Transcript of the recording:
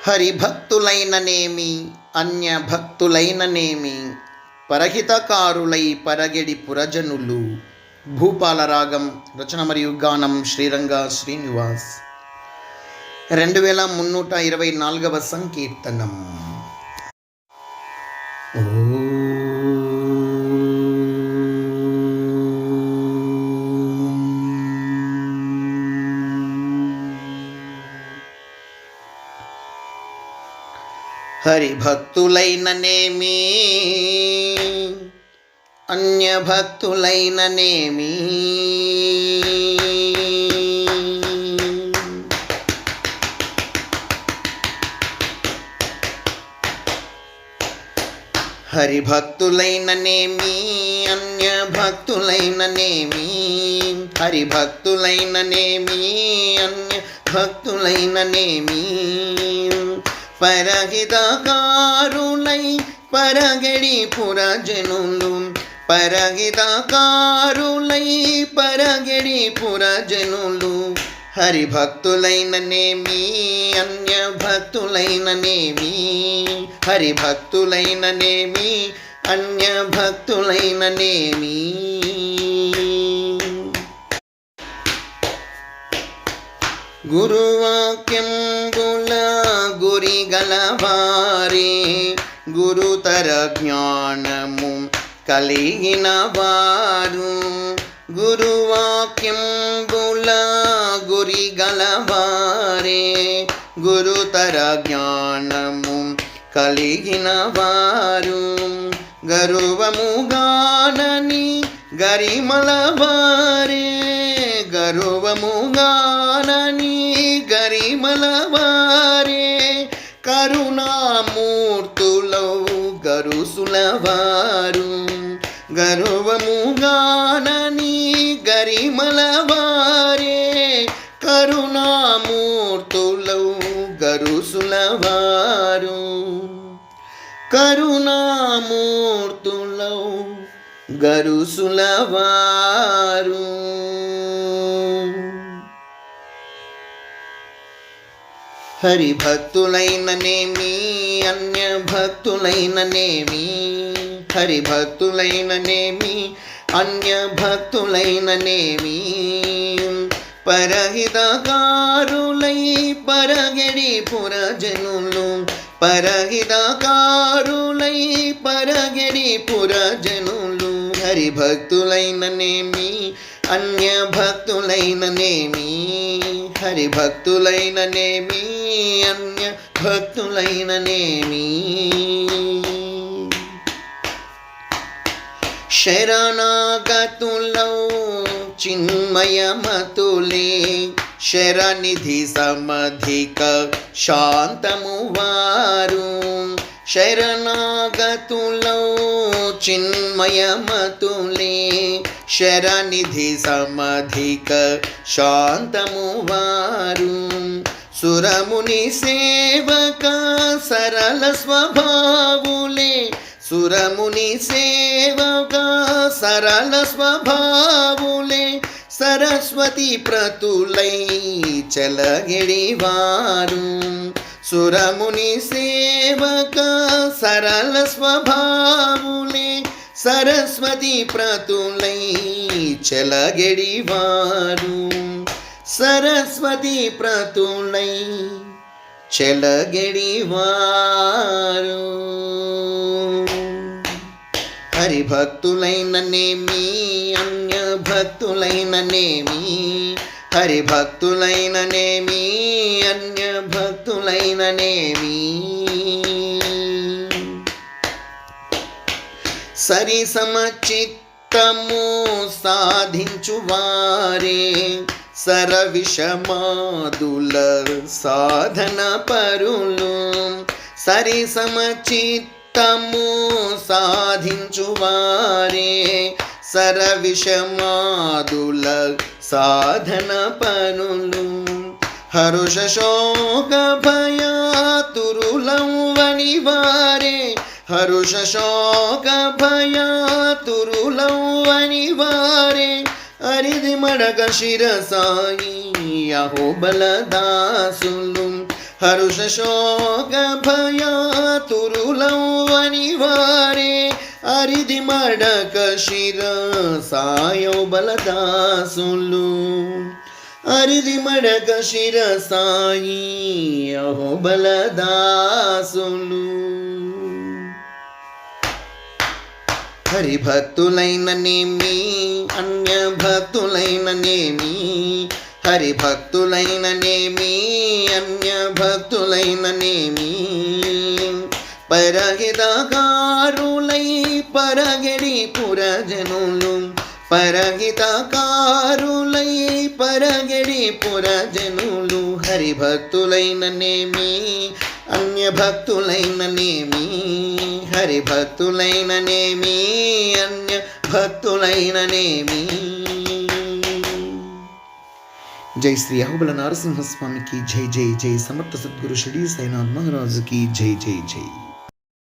హరిభక్తులైననేమి అన్యభక్తులైననేమి పరహితకారులై పరగెడి పురజనులు. భూపాల రాగం రచన మరియు గానం శ్రీరంగ శ్రీనివాస్. 2324వ సంకీర్తనం. హరిభక్తులైననేమి అన్యభక్తులైననేమి హరిభక్తులైననేమి అన్యభక్తులైననేమి హరిభక్తులైననేమి అన్యభక్తులైననేమి పరహితకారులై పరగెడి పురజనులు పరహితకారులై పరగెడి పురజనులు. హరిభక్తులైననేమి అన్యభక్తులైననేమి హరిభక్తులైననేమి అన్యభక్తులైననేమి. గురువాక్యంబుల గురిగలవారే గురుతర జ్ఞానము కలిగిన వారు. గురువాక్యంబుల గురిగలవారే గురుతర జ్ఞానము కలిగిన వారు. గరువముగానని గరిమలవారే గరువముగానని గరిమలవారే కరుణామూర్తులౌ గరుసులవారు. గరువముగానని గరిమలవారే కరుణామూర్తులౌ గరుసులవారు. కరుణామూర్తులౌ గరుసులవారు. హరిభక్తులైననేమి అన్యభక్తులైననేమి హరిభక్తులైననేమి అన్యభక్తులైననేమి పరహితకారులై పరగెడి పురజనులు పరహితకారులై పరగెడి పురజనులు. హరిభక్తులైననేమి అన్యభక్తులైననేమి హరిభక్తులైననేమి అన్యభక్తులైననేమి. శరణాగతులౌ చిన్మయమతులే శరణిధి సమధిక శాంతము వారు. శరణాగతులౌ చిన్మయమతులే శరణిధి సమధిక శాంతము వారు. సురముని సేవక సరళ స్వభావులే సురముని సేవక సరళ స్వభావులే సరస్వతి ప్రతులై చెలగిడివారు. సురముని సేవక సరళ స్వభావులే సరస్వతి ప్రతులై చెలగిడివారు. సరస్వతి ప్రతులై చెలగిడివారు. హరిభక్తులైననేమి అన్యభక్తులైననేమి హరిభక్తులైననేమి అన్యభక్తులైననేమి. సరి సమచిత్తము సాధించువారే సరవిషమాదుల సాధన పరులు. సరి సమచిత్తము సాధించువారే సరవిషమాదుల సాధన పరులు. హరుష శోక భయాతురులౌవని వారే హరుష శోక భయాతురులౌవని వారే అరిది మడగ శిరసాయి అహోబల దాసులు హరుష శోక భయాతురులవ్వని వారే అరిది మడక శిర సాయో బలదాసులు అరిది మడక శిర సాయి అహో బలదాసులు హరిభక్తులైననేమి అన్య భక్తులైననేమి హరిభక్తులైననేమి అన్య భక్తులైననేమి పరహితకారులై పరగడి పురజనులు పరహితకారులై పరగడి పురజనులు హరిభక్తులైననేమి అన్య భక్తులైననేమి హరిభక్తులైననేమి అన్య భక్తులైననేమి. జై శ్రీ అహోబల నరసింహస్వామికి జై జై జై. సమర్థ సద్గురు షిరిడి సాయినాథ్ మహారాజుకి జై జై జై.